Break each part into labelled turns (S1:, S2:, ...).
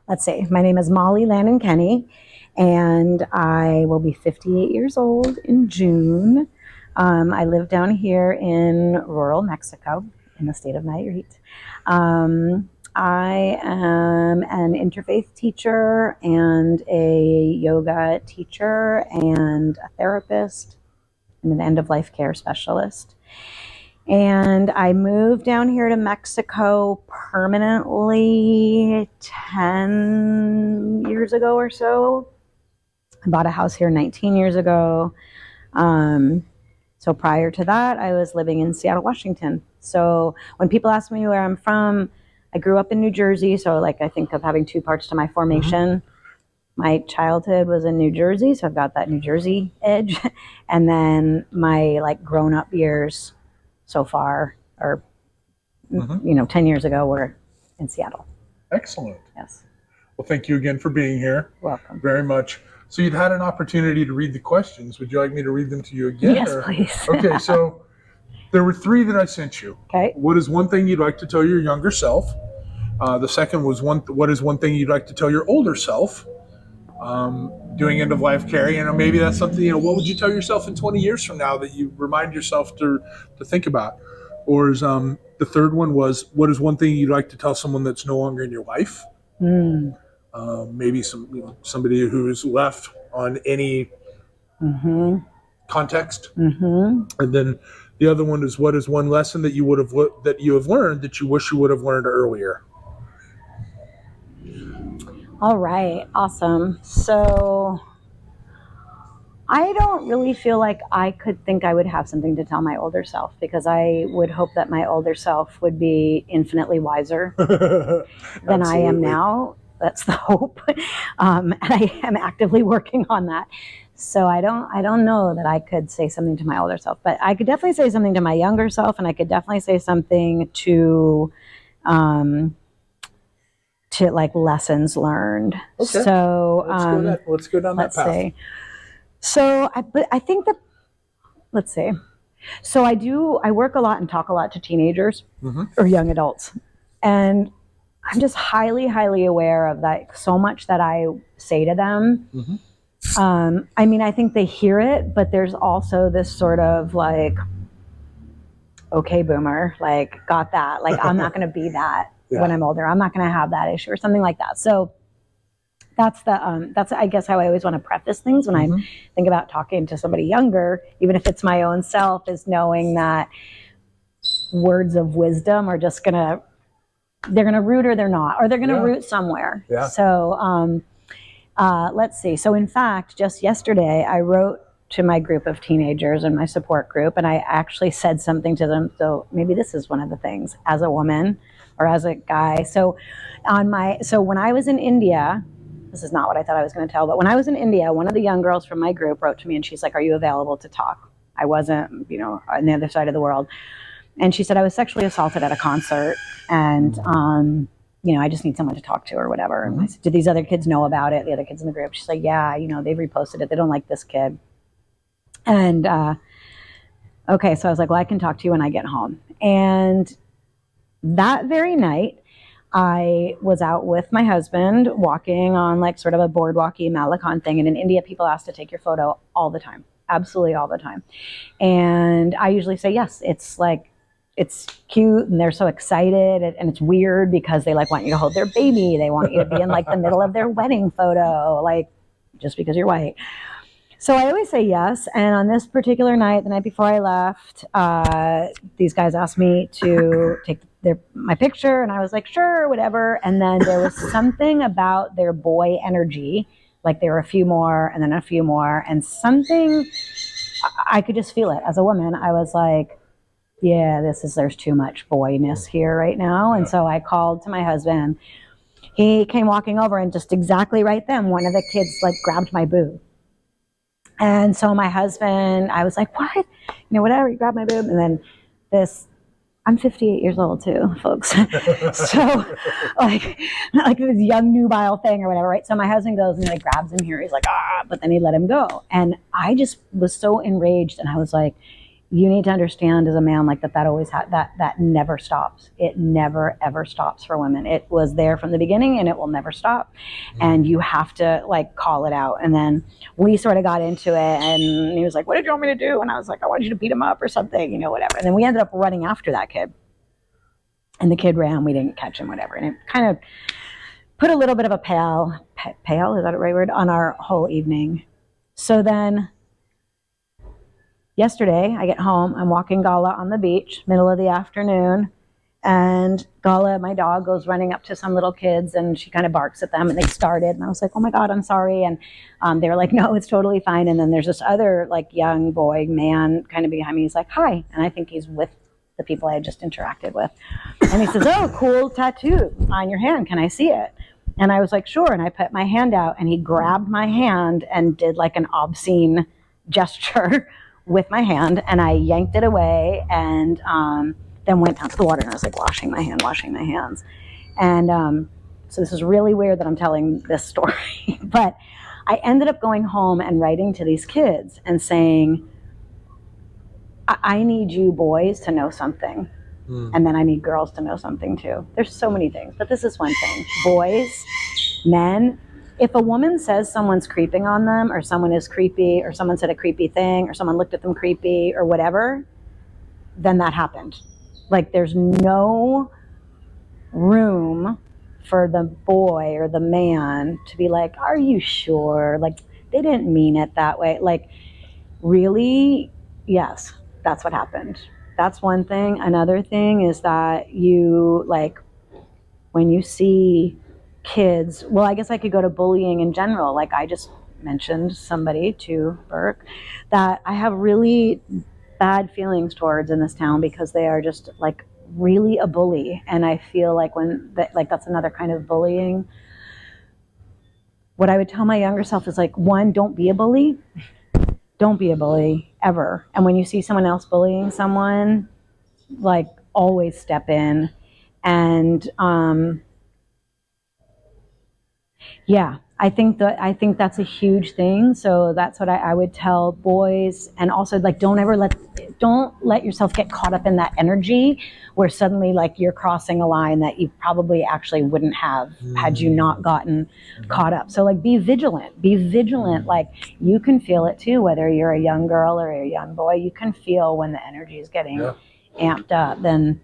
S1: let's see, my name is Molly Lannon Kenny, and I will be 58 years old in June. I live down here in rural Mexico in the state of Nayarit. I am an interfaith teacher and a yoga teacher and a therapist and an end-of-life care specialist. And I moved down here to Mexico permanently 10 years ago or so. I bought a house here 19 years ago. So prior to that, I was living in Seattle, Washington. So when people ask me where I'm from, I grew up in New Jersey. So like I think of having two parts to my formation. My childhood was in New Jersey, so I've got that New Jersey edge. And then my like grown-up years so far, or 10 years ago, were in Seattle.
S2: Excellent.
S1: Yes.
S2: Well, thank you again for being here.
S1: Welcome.
S2: Very much. So you'd had an opportunity to read the questions. Would you like me to read them to you again?
S1: Yes, please.
S2: Okay, so there were 3 that I sent you.
S1: Okay.
S2: What is one thing you'd like to tell your younger self? The second was what is one thing you'd like to tell your older self? Doing end-of-life care, maybe that's something, what would you tell yourself in 20 years from now that you remind yourself to think about? Or is the third one was, what is one thing you'd like to tell someone that's no longer in your life? Maybe somebody who's left on any context. And then the other one is, what is one lesson that you have learned that you wish you would have learned earlier?
S1: All right, awesome. So I don't really feel like I could think I would have something to tell my older self, because I would hope that my older self would be infinitely wiser than I am now. That's the hope. And I am actively working on that. So I don't know that I could say something to my older self, but I could definitely say something to my younger self, and I could definitely say something to like lessons learned.
S2: Okay.
S1: So
S2: let's go down that path.
S1: Say. So I think that, let's see. So I work a lot and talk a lot to teenagers or young adults. And I'm just highly, highly aware of that, so much that I say to them. I think they hear it, but there's also this sort of like, okay, boomer, like, got that. Like, I'm not going to be that. When I'm older, I'm not going to have that issue or something like that. So that's I guess how I always want to preface things when I think about talking to somebody younger, even if it's my own self, is knowing that words of wisdom are just they're going to root or they're not, or they're going to root somewhere. Yeah. So let's see. So in fact, just yesterday, I wrote to my group of teenagers and my support group, and I actually said something to them. So maybe this is one of the things as a woman or as a guy. So when I was in India, this is not what I thought I was going to tell, but when I was in India, one of the young girls from my group wrote to me and she's like, are you available to talk? I wasn't, on the other side of the world. And she said, I was sexually assaulted at a concert, and, I just need someone to talk to or whatever. And I said, do these other kids know about it? The other kids in the group? She's like, yeah, they've reposted it. They don't like this kid. And, okay. So I was like, well, I can talk to you when I get home. And that very night, I was out with my husband walking on like sort of a boardwalky Malacan thing. And in India, people ask to take your photo all the time, absolutely all the time. And I usually say, yes, it's like, it's cute and they're so excited, and it's weird because they like want you to hold their baby. They want you to be in like the middle of their wedding photo, like just because you're white. So I always say yes. And on this particular night, the night before I left, these guys asked me to take my picture, and I was like, sure, whatever. And then there was something about their boy energy, like there were a few more and then a few more, and something, I could just feel it as a woman. I was like, yeah, there's too much boyness here right now. And so I called to my husband. He came walking over, and just exactly right then, one of the kids like grabbed my boob. And so my husband, I was like, what? Whatever, you grabbed my boob. And then I'm 58 years old too, folks. So like this young nubile thing or whatever, right? So my husband goes and he like grabs him here. He's like, but then he let him go. And I just was so enraged. And I was like, you need to understand as a man, like that always that never stops. It never ever stops for women. It was there from the beginning and it will never stop. And you have to like call it out. And then we sort of got into it, and he was like, what did you want me to do? And I was like, I wanted you to beat him up or something, you know, whatever. And then we ended up running after that kid, and the kid ran, we didn't catch him, whatever. And it kind of put a little bit of a pale, is that the right word, on our whole evening. So then yesterday, I get home, I'm walking Gala on the beach, middle of the afternoon, and Gala, my dog, goes running up to some little kids, and she kind of barks at them, and they started, and I was like, oh my God, I'm sorry, and they were like, no, it's totally fine, and then there's this other, like, young boy, man, kind of behind me, he's like, hi, and I think he's with the people I had just interacted with, and he says, oh, cool tattoo on your hand, can I see it? And I was like, sure, and I put my hand out, and he grabbed my hand and did, like, an obscene gesture with my hand, and I yanked it away, and then went down to the water, and I was like washing my hands. And so this is really weird that I'm telling this story, but I ended up going home and writing to these kids and saying, I need you boys to know something, and then I need girls to know something too. There's so many things, but this is one thing. Boys, men, if a woman says someone's creeping on them, or someone is creepy, or someone said a creepy thing, or someone looked at them creepy, or whatever, then that happened. Like, there's no room for the boy or the man to be like, are you sure? Like, they didn't mean it that way. Like, really? Yes, that's what happened. That's one thing. Another thing is that you, like, when you see kids, well, I guess I could go to bullying in general. Like, I just mentioned somebody to Burke that I have really bad feelings towards in this town, because they are just like really a bully. And I feel like that's another kind of bullying. What I would tell my younger self is, like, one, don't be a bully. Don't be a bully ever. And when you see someone else bullying someone, like, always step in. And yeah, I think that's a huge thing. So that's what I would tell boys. And also, like, don't let yourself get caught up in that energy where suddenly, like, you're crossing a line that you probably actually wouldn't have had you not gotten caught up. So, like, be vigilant. Like, you can feel it too, whether you're a young girl or a young boy. You can feel when the energy is getting amped up. Then,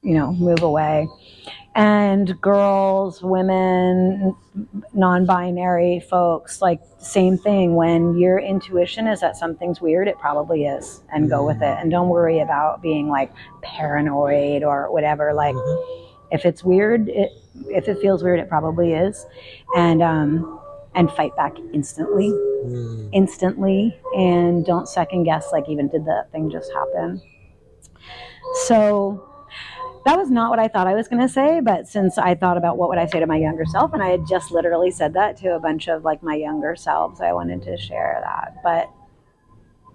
S1: you know, move away. And girls, women, non-binary folks, like, same thing. When your intuition is that something's weird, it probably is, and go with it. And don't worry about being, like, paranoid or whatever. Like, if it's weird, if it feels weird, it probably is. And fight back instantly, and don't second guess, like, even did that thing just happen? So that was not what I thought I was going to say, but since I thought about what would I say to my younger self, and I had just literally said that to a bunch of, like, my younger selves, I wanted to share that. But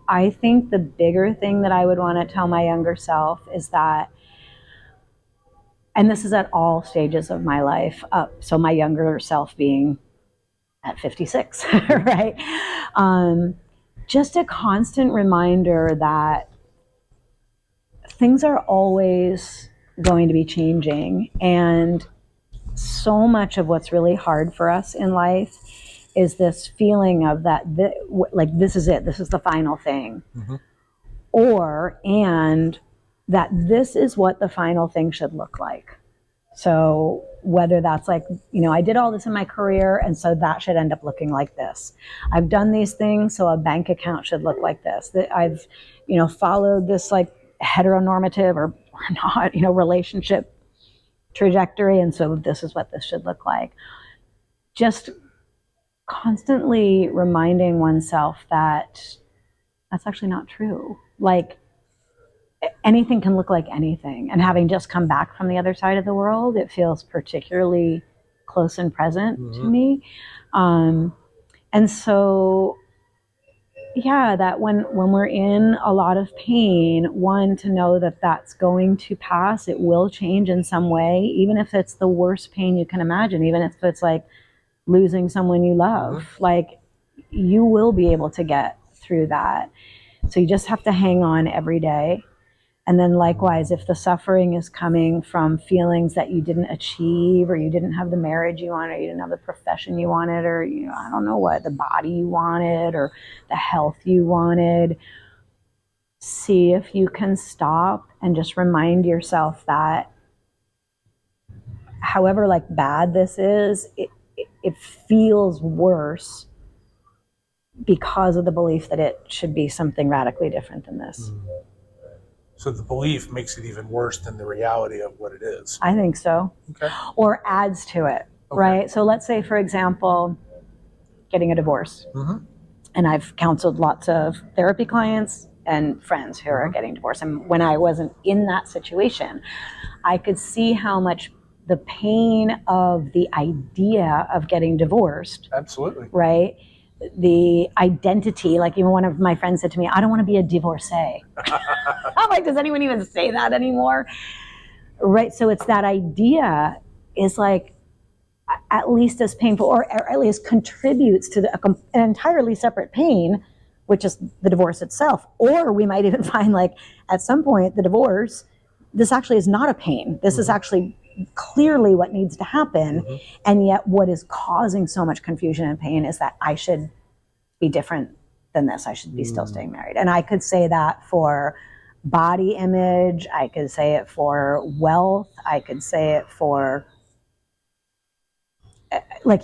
S1: I think the bigger thing that I would want to tell my younger self is that, and this is at all stages of my life, so my younger self being at 56, right? Just a constant reminder that things are always going to be changing, and so much of what's really hard for us in life is this feeling of that, like, this is it, this is the final thing, and that this is what the final thing should look like. So whether that's like, you know, I did all this in my career, and so that should end up looking like this. I've done these things, so a bank account should look like this. That I've, you know, followed this, like, heteronormative or not, you know, relationship trajectory, and so this is what this should look like. Just constantly reminding oneself that that's actually not true. Like, anything can look like anything, and having just come back from the other side of the world, it feels particularly close and present to me. And so, yeah, that when we're in a lot of pain, one, to know that that's going to pass. It will change in some way, even if it's the worst pain you can imagine, even if it's like losing someone you love. Like, you will be able to get through that. So you just have to hang on every day. And then likewise, if the suffering is coming from feelings that you didn't achieve, or you didn't have the marriage you wanted, or you didn't have the profession you wanted, or, I don't know what, the body you wanted, or the health you wanted, see if you can stop and just remind yourself that however bad this is, it feels worse because of the belief that it should be something radically different than this.
S2: So the belief makes it even worse than the reality of what it is.
S1: I think so.
S2: Okay.
S1: Or adds to it, right? So let's say, for example, getting a divorce. And I've counseled lots of therapy clients and friends who are getting divorced. And when I wasn't in that situation, I could see how much the pain of the idea of getting divorced.
S2: Absolutely.
S1: Right? The identity, even one of my friends said to me, I don't want to be a divorcee. I'm like, does anyone even say that anymore? Right? So it's that idea is at least as painful, or at least contributes to an entirely separate pain, which is the divorce itself. Or we might even find at some point the divorce, this actually is not a pain. This is actually clearly what needs to happen. And yet what is causing so much confusion and pain is that I should be different than this. I should be still staying married. And I could say that for body image. I could say it for wealth. I could say it for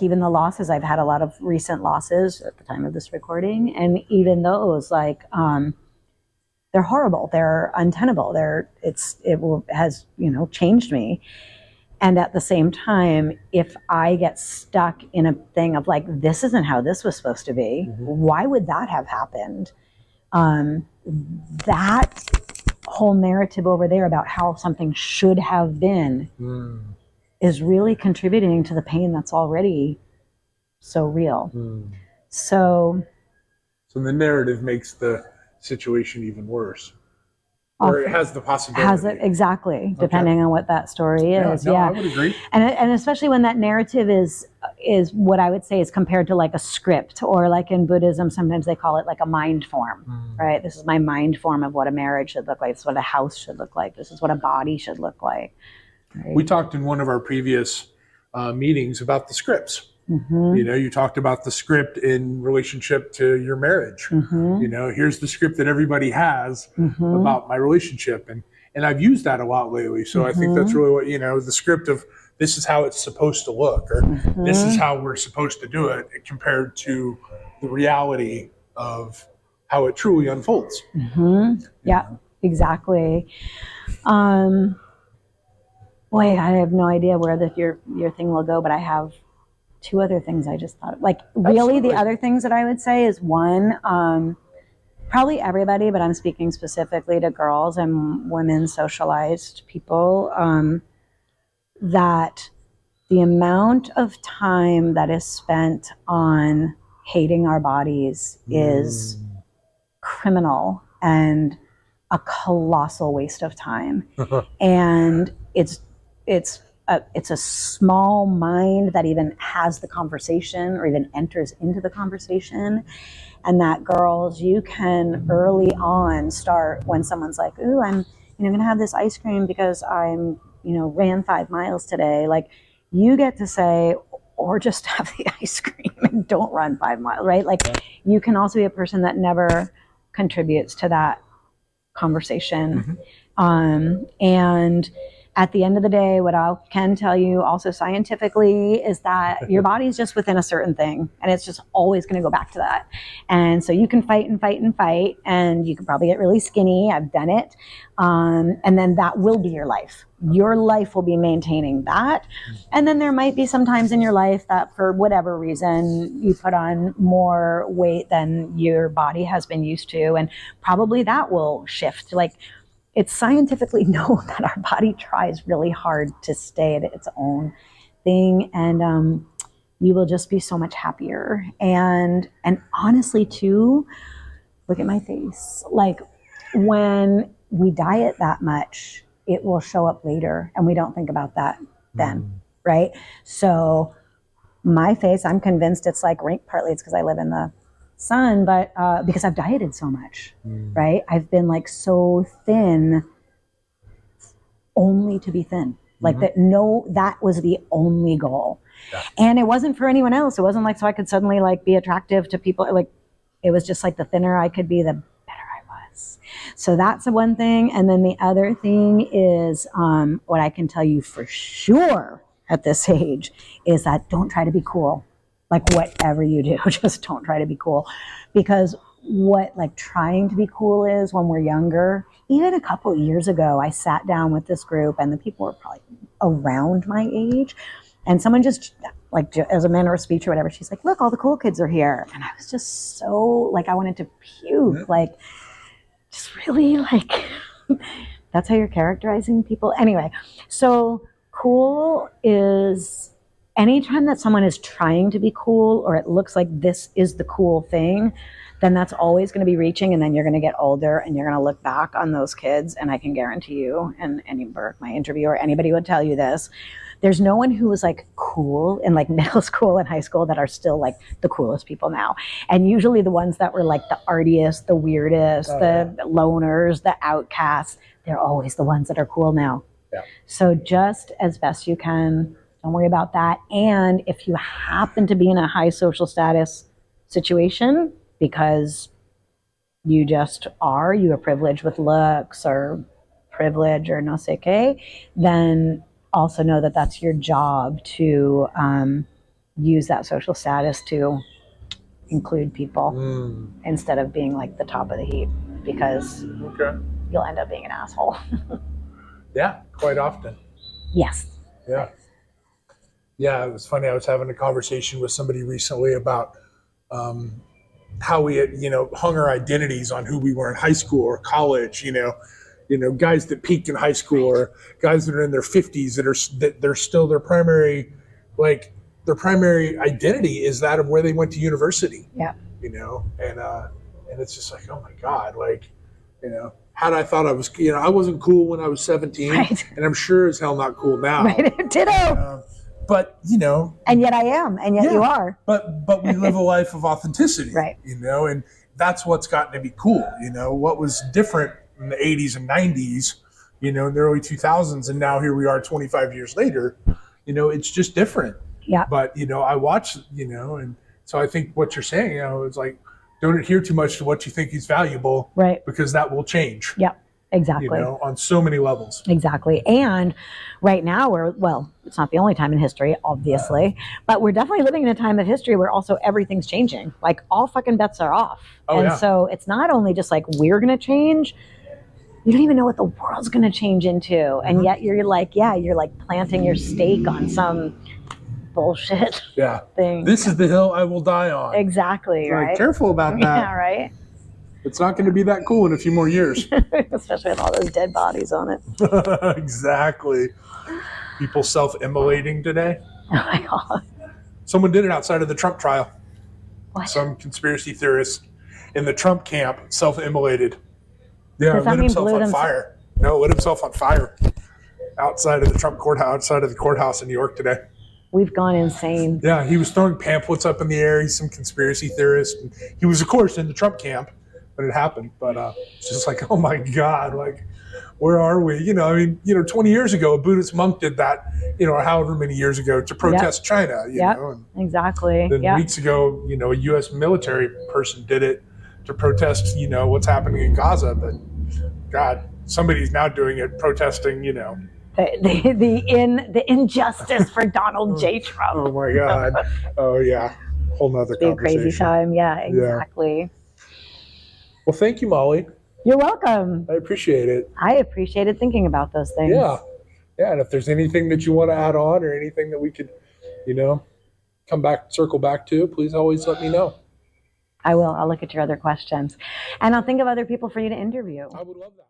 S1: even the losses. I've had a lot of recent losses at the time of this recording. And even those they're horrible. They're untenable. Has changed me. And at the same time, if I get stuck in a thing of this isn't how this was supposed to be, why would that have happened? That whole narrative over there about how something should have been is really contributing to the pain that's already so real. So
S2: the narrative makes the situation even worse. Or it has the possibility.
S1: Exactly, depending on what that story is.
S2: I would agree.
S1: And especially when that narrative is what I would say is compared to a script, or in Buddhism, sometimes they call it a mind form, right? This is my mind form of what a marriage should look like. This is what a house should look like. This is what a body should look like. Right? We
S2: talked in one of our previous meetings about the scripts. You talked about the script in relationship to your marriage. Here's the script that everybody has about my relationship. And I've used that a lot lately. So I think that's really what, the script of this is how it's supposed to look, or this is how we're supposed to do it, compared to the reality of how it truly unfolds.
S1: Yeah, exactly. Boy, I have no idea where your thing will go, but I have two other things I just thought. Really, the other things that I would say is one, probably everybody, but I'm speaking specifically to girls and women socialized people, that the amount of time that is spent on hating our bodies is criminal and a colossal waste of time. And it's a small mind that even has the conversation or even enters into the conversation. And that, girls, you can early on start when someone's like, ooh, I'm going to have this ice cream because I'm, ran 5 miles today. You get to say, or just have the ice cream and don't run 5 miles, right? You can also be a person that never contributes to that conversation. And at the end of the day, what I can tell you also scientifically is that your body's just within a certain thing, and it's just always going to go back to that. And so you can fight and fight and fight, and you can probably get really skinny. I've done it. And then that will be your life. Your life will be maintaining that. And then there might be some times in your life that for whatever reason you put on more weight than your body has been used to, and probably that will shift. It's scientifically known that our body tries really hard to stay at its own thing, and you will just be so much happier. And honestly, too, look at my face. When we diet that much, it will show up later, and we don't think about that then, right? So my face, I'm convinced it's partly it's because I live in the son, but because I've dieted so much, right? I've been like so thin only to be thin. Like that was the only goal.
S2: Yeah.
S1: And it wasn't for anyone else. It wasn't like so I could suddenly like be attractive to people. Like it was just like the thinner I could be, the better I was. So that's the one thing. And then the other thing is what I can tell you for sure at this age is that don't try to be cool. Like whatever you do, just don't try to be cool. Because what like trying to be cool is when we're younger, even a couple of years ago, I sat down with this group and the people were probably around my age. And someone just like as a manner of speech or whatever, she's like, look, all the cool kids are here. And I was just so like, I wanted to puke, like just really like, that's how you're characterizing people. Anyway, so cool is anytime that someone is trying to be cool or it looks like this is the cool thing, then that's always going to be reaching, and then you're going to get older and you're going to look back on those kids, and I can guarantee you, and my interviewer, anybody would tell you this, there's no one who was like cool in like middle school and high school that are still like the coolest people now. And usually the ones that were like the artiest, the weirdest, the loners, the outcasts, they're always the ones that are cool now.
S2: Yeah.
S1: So just as best you can, don't worry about that. And if you happen to be in a high social status situation, because you just are, you are privileged with looks or privilege or no sé qué, then also know that that's your job to use that social status to include people instead of being like the top of the heap, because you'll end up being an asshole.
S2: Yeah, quite often.
S1: Yes.
S2: Yeah. Yeah, it was funny. I was having a conversation with somebody recently about how we had, hung our identities on who we were in high school or college, guys that peaked in high school or guys that are in their 50s that they're still their primary identity is that of where they went to university.
S1: Yeah.
S2: And it's just like, oh my God, had I thought I was, I wasn't cool when I was 17,
S1: right.
S2: And I'm sure as hell not cool now.
S1: Right. Ditto.
S2: But
S1: and yet I am, and yet you are.
S2: But we live a life of authenticity,
S1: right?
S2: And that's what's gotten to be cool. What was different in the 80s and 90s, in the early 2000s, and now here we are 25 years later. It's just different.
S1: Yeah.
S2: But I watch, and so I think what you're saying, it's like don't adhere too much to what you think is valuable,
S1: right?
S2: Because that will change.
S1: Yeah. Exactly.
S2: On so many levels.
S1: Exactly. And right now it's not the only time in history, obviously, but we're definitely living in a time of history where also everything's changing. Like all fucking bets are off. So it's not only just like we're going to change, you don't even know what the world's going to change into. And yet you're like, you're like planting your stake on some bullshit thing.
S2: This is the hill I will die on.
S1: Exactly.
S2: So
S1: right.
S2: Careful about that.
S1: Yeah. Right.
S2: It's not going to be that cool in a few more years.
S1: Especially with all those dead bodies on it.
S2: Exactly. People self-immolating today.
S1: Oh my God.
S2: Someone did it outside of the Trump trial.
S1: What?
S2: Some conspiracy theorist in the Trump camp self-immolated. Yeah,
S1: Does that
S2: lit
S1: mean
S2: himself on fire. No, lit himself on fire outside of the Trump courthouse, outside of the courthouse in New York today.
S1: We've gone insane.
S2: Yeah, he was throwing pamphlets up in the air. He's some conspiracy theorist. He was, of course, in the Trump camp when it happened. But it's just like, oh my God, like, where are we? 20 years ago, a Buddhist monk did that, or however many years ago to protest China. And
S1: exactly.
S2: then weeks ago, a U.S. military person did it to protest, what's happening in Gaza. But God, somebody's now doing it, protesting,
S1: the injustice for Donald J. Trump.
S2: Oh my God. Oh yeah. Whole nother conversation.
S1: Crazy time. Yeah, exactly.
S2: Yeah. Well, thank you, Molly.
S1: You're welcome.
S2: I appreciate it.
S1: I appreciated thinking about those things.
S2: Yeah. Yeah. And if there's anything that you want to add on or anything that we could, circle back to, please always let me know.
S1: I will. I'll look at your other questions. And I'll think of other people for you to interview.
S2: I would love that.